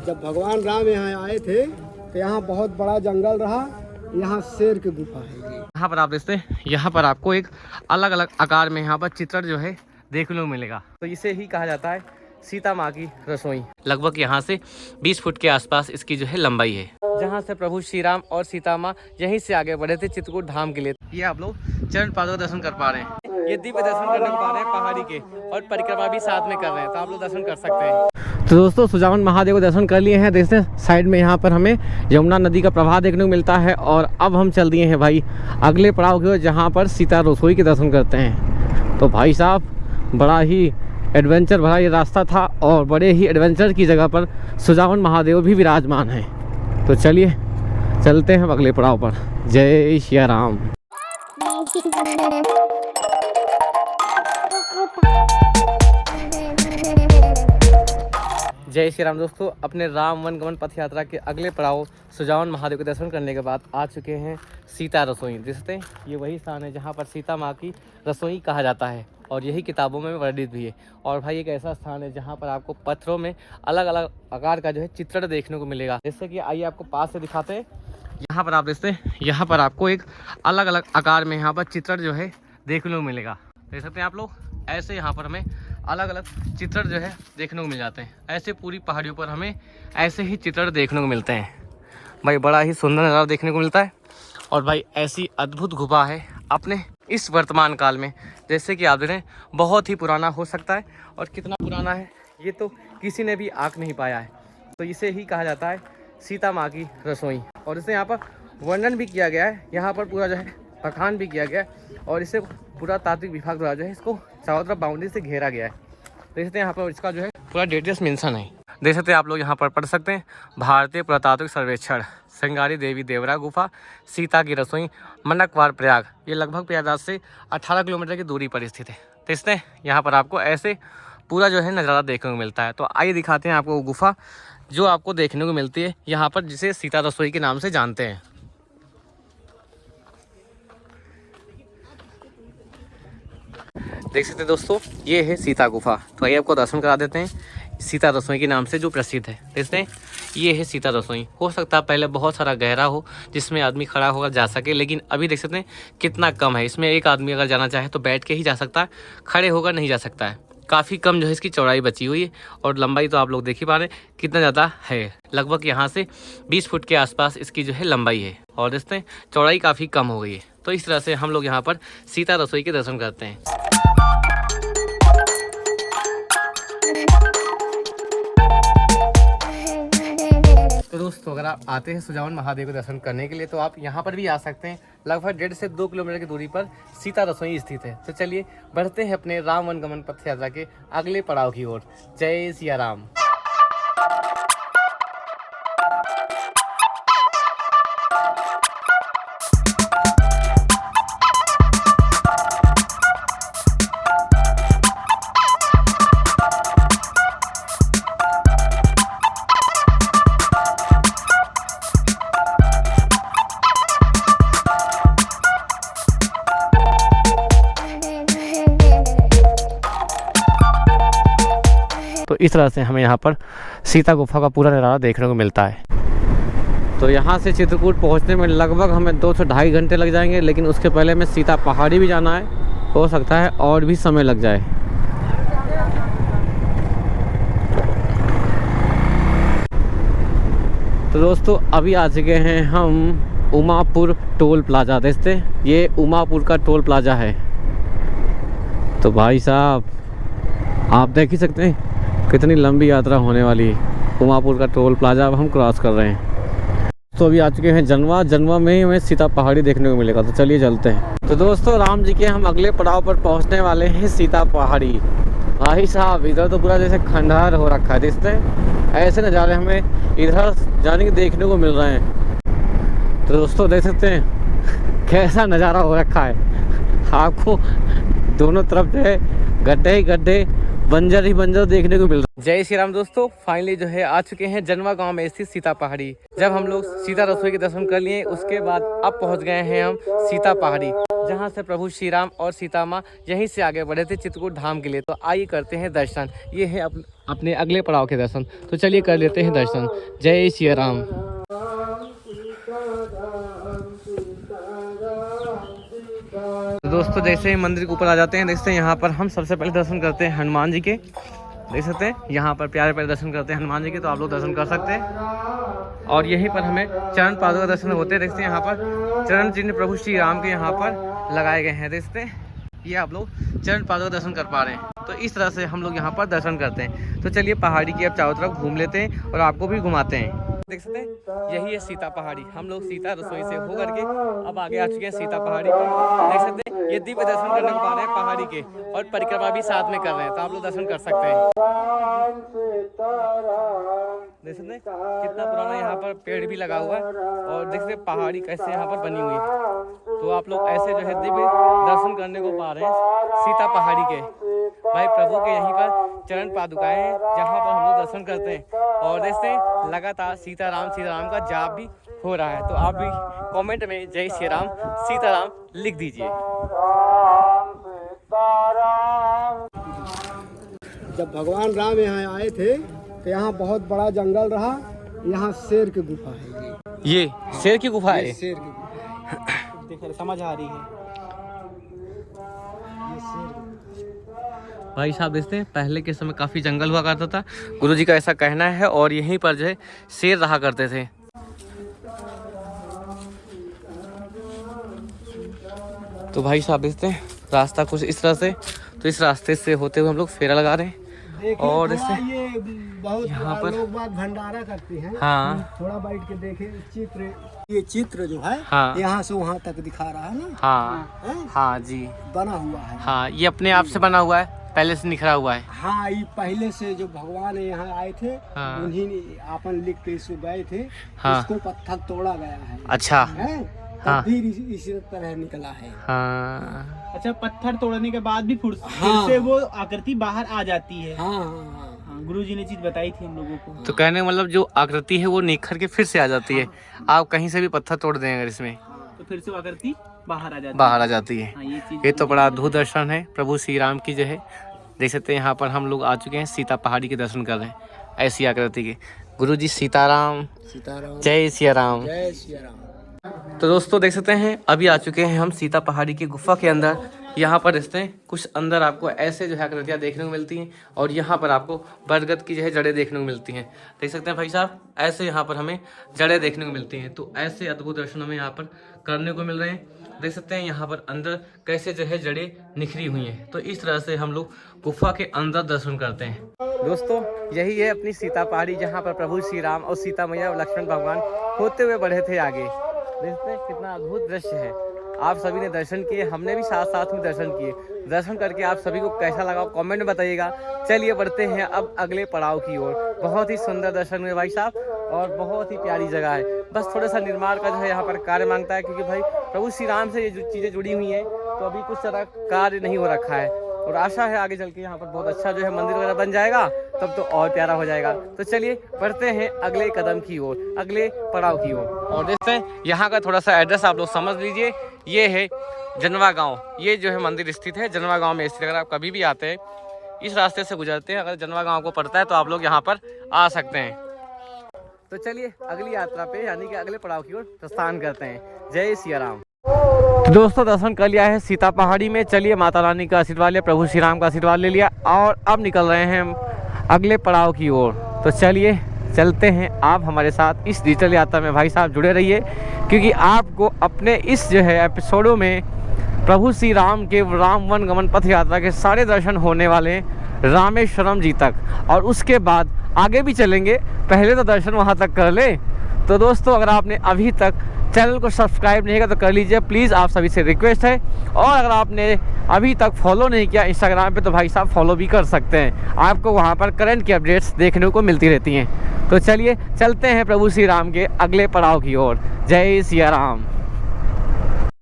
जब भगवान राम यहाँ आए थे तो यहाँ बहुत बड़ा जंगल रहा, यहाँ शेर की गुफा है। यहाँ पर आप देखते हैं, यहाँ पर आपको एक अलग अलग आकार में यहाँ पर चित्रण जो है देखने को मिलेगा। तो इसे ही कहा जाता है सीता माँ की रसोई। लगभग यहाँ से 20 फुट के आसपास इसकी जो है लंबाई है। जहाँ से प्रभु श्री राम और सीता माँ यहीं से आगे बढ़े थे चित्रकूट धाम के लिए। ये आप लोग चरण पादों का दर्शन कर पा रहे हैं, ये दिव्य दर्शन करने को पा रहे हैं पहाड़ी के, और परिक्रमा भी साथ में कर रहे हैं, तो आप लोग दर्शन कर सकते हैं। तो दोस्तों सुजावन महादेव को दर्शन कर लिए हैं। देखते हैं साइड में यहाँ पर हमें यमुना नदी का प्रवाह देखने को मिलता है। और अब हम चल दिए हैं भाई अगले पड़ाव की ओर, जहाँ पर सीता रसोई के दर्शन करते हैं। तो भाई साहब बड़ा ही एडवेंचर भरा ये रास्ता था, और बड़े ही एडवेंचर की जगह पर सुजावन महादेव भी विराजमान हैं। तो चलिए चलते हैं अगले पड़ाव पर। जय श्री राम। जय श्री राम। दोस्तों अपने राम वन गमन पथ यात्रा के अगले पड़ाव सुजावन महादेव के दर्शन करने के बाद आ चुके हैं सीता रसोई। देखते हैं ये वही स्थान है जहाँ पर सीता माँ की रसोई कहा जाता है, और यही किताबों में वर्णित भी है। और भाई एक ऐसा स्थान है जहाँ पर आपको पत्थरों में अलग अलग आकार का जो है चित्रण देखने को मिलेगा। जैसे कि आइए आपको पास से दिखाते हैं। यहाँ पर आप देखते हैं, यहाँ पर आपको एक अलग अलग आकार में यहाँ पर चित्रण जो है देखने को मिलेगा। देख सकते हैं आप लोग, ऐसे यहाँ पर हमें अलग अलग चित्रण जो है देखने को मिल जाते हैं। ऐसे पूरी पहाड़ियों पर हमें ऐसे ही चित्रण देखने को मिलते हैं। भाई बड़ा ही सुंदर नज़ारा देखने को मिलता है। और भाई ऐसी अद्भुत गुफा है अपने इस वर्तमान काल में, जैसे कि आप देख रहे हैं बहुत ही पुराना हो सकता है। और कितना पुराना है ये तो किसी ने भी आंक नहीं पाया है। तो इसे ही कहा जाता है सीता माँ की रसोई। और इसे यहाँ पर वर्णन भी किया गया है, यहाँ पर पूरा जो है बखान भी किया गया है, और इसे पूरा तात्विक विभाग द्वारा जो है इसको चारों तरफ बाउंड्री से घेरा गया है। देख सकते हैं यहाँ पर इसका जो है पूरा डिटेल्स मेंशन है। देख सकते हैं आप लोग यहाँ पर पढ़ सकते हैं, भारतीय पुरातात्विक सर्वेक्षण श्रृंगारी देवी देवरा गुफा सीता की रसोई मनकवार प्रयाग। ये लगभग प्रयागराज से 18 किलोमीटर की दूरी पर स्थित है। तो इसमें यहाँ पर आपको ऐसे पूरा जो है नज़ारा देखने को मिलता है। तो आइए दिखाते हैं आपको वो गुफा जो आपको देखने को मिलती है यहाँ पर, जिसे सीता रसोई के नाम से जानते हैं। देख सकते हैं दोस्तों, ये है सीता गुफा। तो आइए आपको दर्शन करा देते हैं सीता रसोई के नाम से जो प्रसिद्ध है। देखते हैं ये है सीता रसोई। हो सकता है पहले बहुत सारा गहरा हो जिसमें आदमी खड़ा होकर जा सके, लेकिन अभी देख सकते हैं कितना कम है। इसमें एक आदमी अगर जाना चाहे तो बैठ के ही जा सकता है, खड़े होकर नहीं जा सकता है। काफ़ी कम जो है इसकी चौड़ाई बची हुई है, और लंबाई तो आप लोग देख ही पा रहे हैं कितना ज़्यादा है। लगभग यहाँ से 20 फुट के आसपास इसकी जो है लंबाई है, और देखते हैं चौड़ाई काफ़ी कम हो गई है। तो इस तरह से हम लोग यहाँ पर सीता रसोई के दर्शन करते हैं। तो दोस्तों अगर आप आते हैं सुजावन महादेव के दर्शन करने के लिए तो आप यहाँ पर भी आ सकते हैं। लगभग 1.5 से 2 किलोमीटर की दूरी पर सीता रसोई स्थित है। तो चलिए बढ़ते हैं अपने राम वन गमन पथ यात्रा के अगले पड़ाव की ओर। जय सिया राम। तो इस तरह से हमें यहाँ पर सीता गुफा का पूरा नज़ारा देखने को मिलता है। तो यहाँ से चित्रकूट पहुँचने में लगभग हमें 2 से 2.5 घंटे लग जाएंगे, लेकिन उसके पहले हमें सीता पहाड़ी भी जाना है, हो सकता है और भी समय लग जाए। तो दोस्तों अभी आ चुके हैं हम उमापुर टोल प्लाजा। देखते हैं ये उमापुर का टोल प्लाजा है। तो भाई साहब आप देख ही सकते हैं कितनी लंबी यात्रा होने वाली है। उमापुर का टोल प्लाजा अब हम क्रॉस कर रहे हैं। तो अभी आ चुके हैं जनवा। जनवा में ही हमें सीता पहाड़ी देखने को मिलेगा। तो चलिए चलते हैं। तो दोस्तों राम जी के हम अगले पड़ाव पर पहुंचने वाले हैं सीता पहाड़ी। भाई साहब इधर तो पूरा जैसे खंडहर हो रखा है। देखते हैं ऐसे नज़ारे हमें इधर जाने के देखने को मिल रहे हैं। तो दोस्तों देख सकते हैं कैसा नज़ारा हो रखा है। आपको दोनों तरफ जो है गड्ढे ही गड्ढे, बंजर ही बंजर देखने को मिल रहा है। जय श्री राम दोस्तों, फाइनली जो है आ चुके हैं जनवा गांव में स्थित सीता पहाड़ी। जब हम लोग सीता रसोई के दर्शन कर लिए उसके बाद अब पहुंच गए हैं हम सीता पहाड़ी, जहां से प्रभु श्री राम और सीता माँ यहीं से आगे बढ़े थे चित्रकूट धाम के लिए। तो आइए करते हैं दर्शन, ये है अपने अगले पड़ाव के दर्शन। तो चलिए कर लेते हैं दर्शन। जय श्री राम। दोस्तों जैसे ही मंदिर के ऊपर आ जाते हैं, देखते हैं यहाँ पर हम सबसे पहले दर्शन करते हैं हनुमान जी के। देख सकते हैं यहाँ पर प्यारे प्यारे दर्शन करते हैं हनुमान जी के, तो आप लोग दर्शन कर सकते हैं। और यहीं पर हमें चरण पादुका का दर्शन होते हैं। देखते हैं यहाँ पर चरण चिन्ह प्रभु श्री राम के यहाँ पर लगाए गए हैं। देखते हैं ये आप लोग चरण पादुका का दर्शन कर पा रहे हैं। तो इस तरह से हम लोग यहाँ पर दर्शन करते हैं। तो चलिए पहाड़ी की अब चारों तरफ घूम लेते हैं और आपको भी घुमाते हैं। देख सकते हैं यही है सीता पहाड़ी। हम लोग सीता रसोई से होकर के अब आगे आ चुके हैं सीता पहाड़ी पर। देख सकते हैं ये दिव्य दर्शन करने को पा रहे हैं पहाड़ी के, और परिक्रमा भी साथ में कर रहे हैं, तो आप लोग दर्शन कर सकते हैं। देख सकते हैं कितना पुराना यहाँ पर पेड़ भी लगा हुआ है, और देख सकते हैं पहाड़ी कैसे यहाँ पर बनी हुई है। तो आप लोग ऐसे जो है दिव्य दर्शन करने को पा रहे हैं सीता पहाड़ी के। भाई प्रभु के यहीं पर चरण पादुकाएं हैं जहाँ पर हम लोग दर्शन करते हैं। और देखते हैं लगातार सीताराम का जाप भी हो रहा है। तो आप भी कमेंट में जय श्री राम सीताराम लिख दीजिए। जब भगवान राम यहाँ आए थे तो यहाँ बहुत बड़ा जंगल रहा। यहाँ शेर की गुफा है। ये शेर की गुफा है। शेर की गुफा देखो समझ आ रही है। ये शेर भाई साहब देखते हैं पहले के समय काफ़ी जंगल हुआ करता था, गुरुजी का ऐसा कहना है, और यहीं पर जो है शेर रहा करते थे। तो भाई साहब देखते हैं रास्ता कुछ इस तरह से, तो इस रास्ते से होते हुए हम लोग फेरा लगा रहे हैं। और इससे ये बहुत यहाँ पर लोग बात भंडारा करते हैं। हाँ थोड़ा बैठ के देखे चित्र, ये चित्र जो है हाँ यहाँ से वहाँ तक दिखा रहा है ना। हाँ है? हाँ जी बना हुआ है। हाँ, ये अपने आप से बना हुआ है, पहले से निखरा हुआ है। हाँ, ये पहले से जो भगवान यहाँ आए थे हाँ। उन्हीं ने आपन लिख के इसको गए थे। हाँ। इसको पत्थर तोड़ा गया है। अच्छा है? हाँ। फिर इसी तरह निकला है। हाँ। अच्छा, पत्थर तोड़ने के बाद भी फिर हाँ। से वो आकृति बाहर आ जाती है। हाँ, गुरुजी ने चीज बताई थी हम लोगों को। तो कहने का मतलब जो आकृति है वो निखर के फिर से आ जाती है। आप कहीं से भी पत्थर तोड़ दें अगर इसमें, तो फिर से वो आकृति बाहर आ जाती है। हाँ, ये ये तो बड़ा अद्भुत दर्शन है प्रभु श्री राम की जो है। देख सकते हैं यहाँ पर हम लोग आ चुके हैं सीता पहाड़ी के दर्शन कर रहे हैं ऐसी आकृति के। गुरु जी सीताराम सीताराम जय सिया राम। जय श्री राम। तो दोस्तों देख सकते हैं अभी आ चुके हैं हम सीता पहाड़ी की गुफा के अंदर। यहाँ पर देखते हैं कुछ अंदर आपको ऐसे जो है आकृतियाँ देखने को मिलती हैं, और यहाँ पर आपको बरगद की जो है जड़ें देखने को मिलती हैं। देख सकते हैं भाई साहब ऐसे यहाँ पर हमें जड़ें देखने को मिलती हैं। तो ऐसे अद्भुत दर्शन हमें यहाँ पर करने को मिल रहे हैं। देख सकते हैं यहाँ पर अंदर कैसे जो है जड़ें निखरी हुई हैं। तो इस तरह से हम लोग गुफा के अंदर दर्शन करते हैं। दोस्तों यही है अपनी सीता पहाड़ी, जहाँ पर प्रभु श्री राम और सीता मैया और लक्ष्मण भगवान होते हुए बढ़े थे आगे। देखते हैं कितना अद्भुत दृश्य है। आप सभी ने दर्शन किए, हमने भी साथ साथ में दर्शन किए। दर्शन करके आप सभी को कैसा लगा कमेंट में बताइएगा। चलिए बढ़ते हैं अब अगले पड़ाव की ओर। बहुत ही सुंदर दर्शन हुए भाई साहब, और बहुत ही प्यारी जगह है। बस थोड़ा सा निर्माण का जो है यहाँ पर कार्य मांगता है, क्योंकि भाई प्रभु श्री राम से ये जो चीज़ें जुड़ी हुई हैं, तो अभी कुछ तरह कार्य नहीं हो रखा है। और आशा है आगे चल के यहाँ पर बहुत अच्छा जो है मंदिर वगैरह बन जाएगा, तब तो और प्यारा हो जाएगा। तो चलिए बढ़ते हैं अगले कदम की ओर, अगले पड़ाव की ओर। और देखते हैं यहाँ का थोड़ा सा एड्रेस आप लोग समझ लीजिए। ये है जनवा गांव, ये जो है मंदिर स्थित है जनवा गांव में स्थित। अगर आप कभी भी आते हैं इस रास्ते से गुजरते हैं, अगर जनवा गांव को पड़ता है तो आप लोग यहाँ पर आ सकते हैं। तो चलिए अगली यात्रा पे यानी कि अगले पड़ाव की ओर प्रस्थान करते हैं। जय सिया राम। तो दोस्तों दर्शन कर लिया है सीता पहाड़ी में। चलिए माता रानी का आशीर्वाद लिया, प्रभु श्री राम का आशीर्वाद ले लिया, और अब निकल रहे हैं हम अगले पड़ाव की ओर। तो चलिए चलते हैं, आप हमारे साथ इस डिजिटल यात्रा में भाई साहब जुड़े रहिए, क्योंकि आपको अपने इस जो है एपिसोडों में प्रभु श्री राम के राम वन गमन पथ यात्रा के सारे दर्शन होने वाले हैं रामेश्वरम जी तक, और उसके बाद आगे भी चलेंगे। पहले तो दर्शन वहाँ तक कर ले। तो दोस्तों अगर आपने अभी तक चैनल को सब्सक्राइब नहीं किया तो कर लीजिए प्लीज़, आप सभी से रिक्वेस्ट है। और अगर आपने अभी तक फॉलो नहीं किया इंस्टाग्राम पे तो भाई साहब फॉलो भी कर सकते हैं, आपको वहाँ पर करंट की अपडेट्स देखने को मिलती रहती हैं। तो चलिए चलते हैं प्रभु श्री राम के अगले पड़ाव की ओर। जय सिया राम।